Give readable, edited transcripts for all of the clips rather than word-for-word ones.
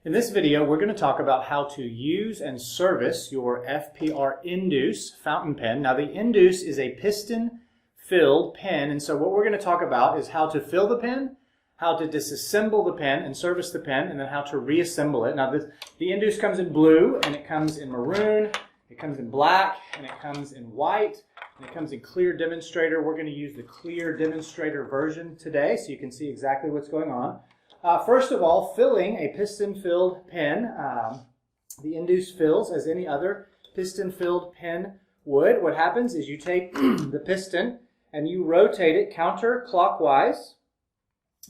In this video, we're going to talk about how to use and service your FPR Indus fountain pen. Now, the Indus is a piston-filled pen, and so what we're going to talk about is how to fill the pen, how to disassemble the pen and service the pen, and then how to reassemble it. Now, the Indus comes in blue, and it comes in maroon, it comes in black, and it comes in white, and it comes in clear demonstrator. We're going to use the clear demonstrator version today so you can see exactly what's going on. First of all, filling a piston-filled pen, the Indus fills as any other piston-filled pen would. What happens is you take the piston and you rotate it counterclockwise.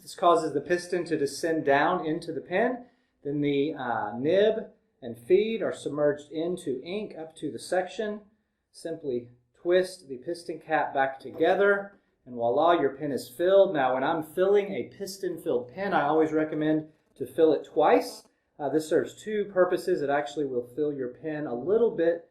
This causes the piston to descend down into the pen. Then the nib and feed are submerged into ink up to the section. Simply twist the piston cap back together, and voila, your pen is filled. Now, when I'm filling a piston-filled pen, I always recommend to fill it twice. This serves two purposes. It actually will fill your pen a little bit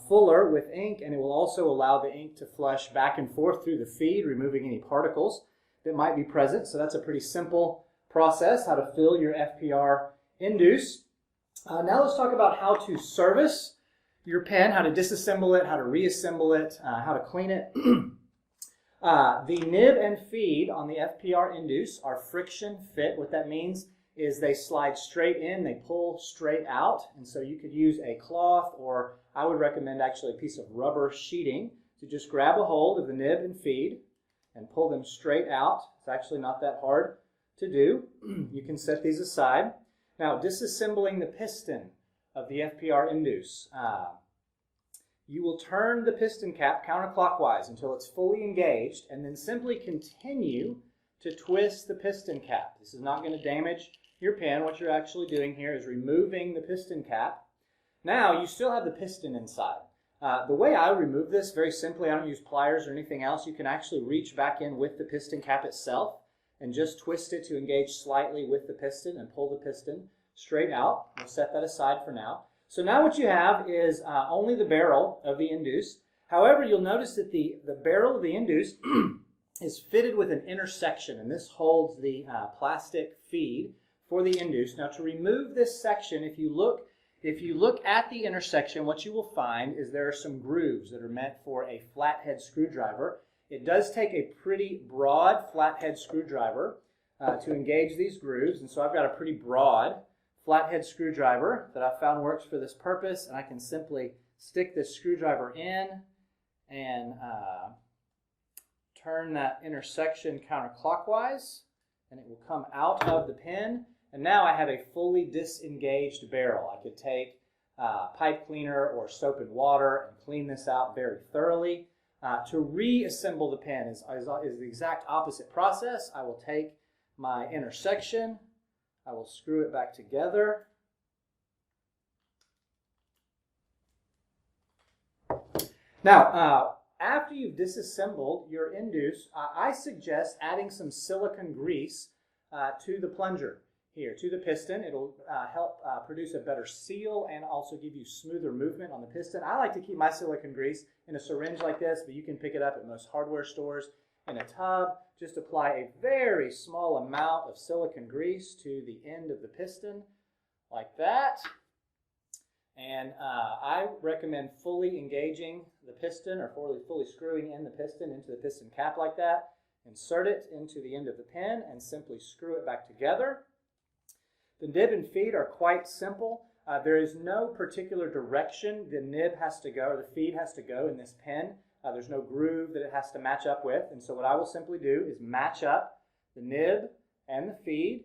fuller with ink, and it will also allow the ink to flush back and forth through the feed, removing any particles that might be present. So that's a pretty simple process, how to fill your FPR Indus. Now let's talk about how to service your pen, how to disassemble it, how to reassemble it, how to clean it. The nib and feed on the FPR Indus are friction fit. What that means is they slide straight in, they pull straight out, and so you could use a cloth, or I would recommend actually a piece of rubber sheeting to just grab a hold of the nib and feed and pull them straight out. It's actually not that hard to do. You can set these aside. Now, disassembling the piston of the FPR Indus. You will turn the piston cap counterclockwise until it's fully engaged, and then simply continue to twist the piston cap. This is not going to damage your pen. What you're actually doing here is removing the piston cap. Now, you still have the piston inside. The way I remove this, very simply, I don't use pliers or anything else. You can actually reach back in with the piston cap itself and just twist it to engage slightly with the piston and pull the piston straight out. We'll set that aside for now. So now what you have is only the barrel of the Indus. However, you'll notice that the barrel of the Indus is fitted with an intersection, and this holds the plastic feed for the Indus. Now, to remove this section, if you look at the intersection, what you will find is there are some grooves that are meant for a flathead screwdriver. It does take a pretty broad flathead screwdriver to engage these grooves, and so I've got a pretty broad flathead screwdriver that I found works for this purpose, and I can simply stick this screwdriver in and turn that intersection counterclockwise, and it will come out of the pen. And now I have a fully disengaged barrel. I could take pipe cleaner or soap and water and clean this out very thoroughly. To reassemble the pen is the exact opposite process. I will take my intersection, I will screw it back together. Now, after you've disassembled your Indus, I suggest adding some silicone grease to the plunger here, to the piston. It'll help produce a better seal and also give you smoother movement on the piston. I like to keep my silicone grease in a syringe like this, but you can pick it up at most hardware stores in a tub. Just apply a very small amount of silicone grease to the end of the piston, like that. And I recommend fully engaging the piston, or fully screwing in the piston into the piston cap like that. Insert it into the end of the pen and simply screw it back together. The nib and feed are quite simple. There is no particular direction the nib has to go, or the feed has to go in this pen. There's no groove that it has to match up with, and so what I will simply do is match up the nib and the feed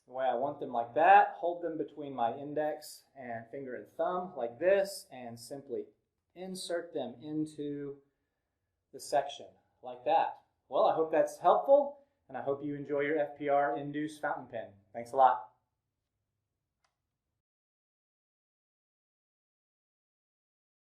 the way I want them, like that. Hold them between my index and finger and thumb like this, and simply insert them into the section like that. Well, I hope that's helpful, and I hope you enjoy your FPR Indus fountain pen. Thanks a lot.